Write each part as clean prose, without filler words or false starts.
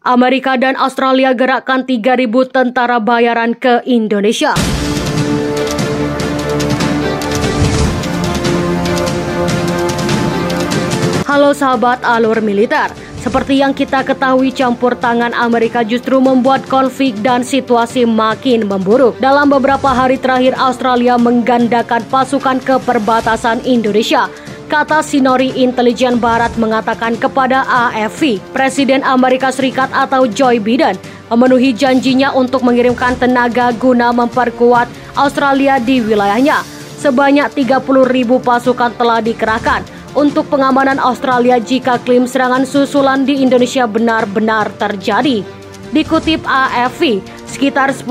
Amerika dan Australia gerakkan 3.000 tentara bayaran ke Indonesia. Halo sahabat alur militer. Seperti yang kita ketahui, campur tangan Amerika justru membuat konflik dan situasi makin memburuk. Dalam beberapa hari terakhir, Australia menggandakan pasukan ke perbatasan Indonesia, kata Sinori Intelijen Barat mengatakan kepada AFP. Presiden Amerika Serikat atau Joe Biden memenuhi janjinya untuk mengirimkan tenaga guna memperkuat Australia di wilayahnya. Sebanyak 30.000 pasukan telah dikerahkan untuk pengamanan Australia jika klaim serangan susulan di Indonesia benar-benar terjadi. Dikutip AFP, sekitar 10.000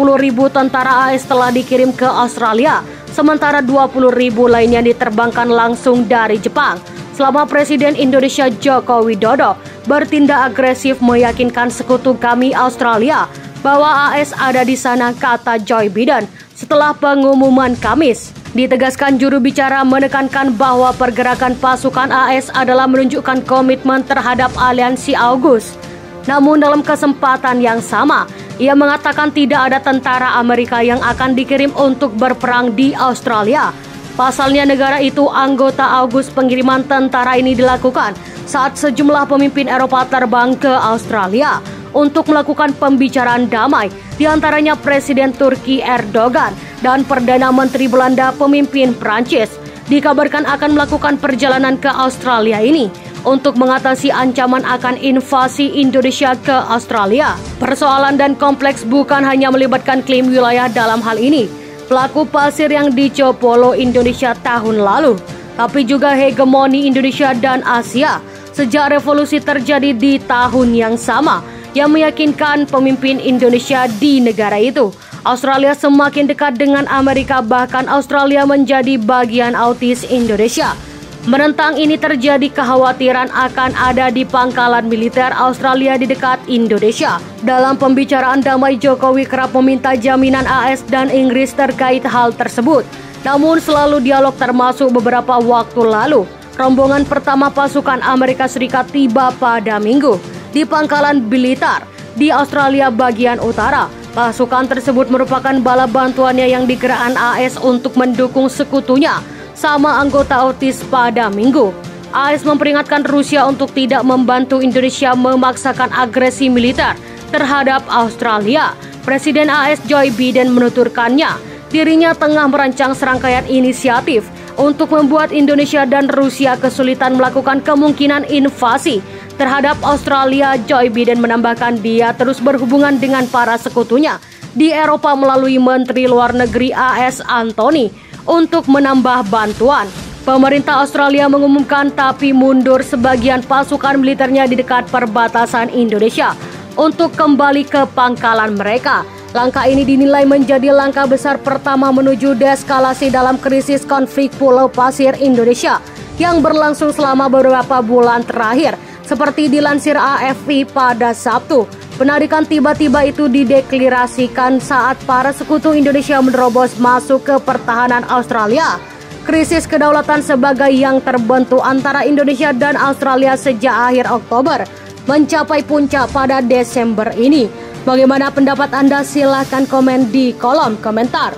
tentara AS telah dikirim ke Australia, sementara 20.000 lainnya diterbangkan langsung dari Jepang. Selama Presiden Indonesia Joko Widodo bertindak agresif meyakinkan sekutu kami Australia bahwa AS ada di sana, kata Joe Biden setelah pengumuman Kamis. Ditegaskan, juru bicara menekankan bahwa pergerakan pasukan AS adalah menunjukkan komitmen terhadap aliansi AUKUS. Namun dalam kesempatan yang sama, ia mengatakan tidak ada tentara Amerika yang akan dikirim untuk berperang di Australia. Pasalnya negara itu anggota AUKUS. Pengiriman tentara ini dilakukan saat sejumlah pemimpin Eropa terbang ke Australia untuk melakukan pembicaraan damai, diantaranya Presiden Turki Erdogan dan Perdana Menteri Belanda pemimpin Prancis. Dikabarkan akan melakukan perjalanan ke Australia ini untuk mengatasi ancaman akan invasi Indonesia ke Australia. Persoalan dan kompleks bukan hanya melibatkan klaim wilayah dalam hal ini, pelaku pasir yang dicopolo Indonesia tahun lalu, tapi juga hegemoni Indonesia dan Asia sejak revolusi terjadi di tahun yang sama, yang meyakinkan pemimpin Indonesia di negara itu Australia semakin dekat dengan Amerika, bahkan Australia menjadi bagian autis Indonesia. Menentang ini terjadi kekhawatiran akan ada di pangkalan militer Australia di dekat Indonesia. Dalam pembicaraan damai, Jokowi kerap meminta jaminan AS dan Inggris terkait hal tersebut. Namun selalu dialog, termasuk beberapa waktu lalu. Rombongan pertama pasukan Amerika Serikat tiba pada Minggu di pangkalan militer di Australia bagian utara. Pasukan tersebut merupakan bala bantuannya yang digerakkan AS untuk mendukung sekutunya sama anggota AUKUS pada Minggu. AS memperingatkan Rusia untuk tidak membantu Indonesia memaksakan agresi militer terhadap Australia. Presiden AS Joe Biden menuturkannya, dirinya tengah merancang serangkaian inisiatif untuk membuat Indonesia dan Rusia kesulitan melakukan kemungkinan invasi terhadap Australia. Joe Biden menambahkan dia terus berhubungan dengan para sekutunya di Eropa melalui Menteri Luar Negeri AS Antony untuk menambah bantuan. Pemerintah Australia mengumumkan tapi mundur sebagian pasukan militernya di dekat perbatasan Indonesia untuk kembali ke pangkalan mereka. Langkah ini dinilai menjadi langkah besar pertama menuju deeskalasi dalam krisis konflik Pulau Pasir Indonesia yang berlangsung selama beberapa bulan terakhir. Seperti dilansir AFP pada Sabtu, penarikan tiba-tiba itu dideklarasikan saat para sekutu Indonesia menerobos masuk ke pertahanan Australia. Krisis kedaulatan sebagai yang terbentuk antara Indonesia dan Australia sejak akhir Oktober mencapai puncak pada Desember ini. Bagaimana pendapat Anda? Silahkan komen di kolom komentar.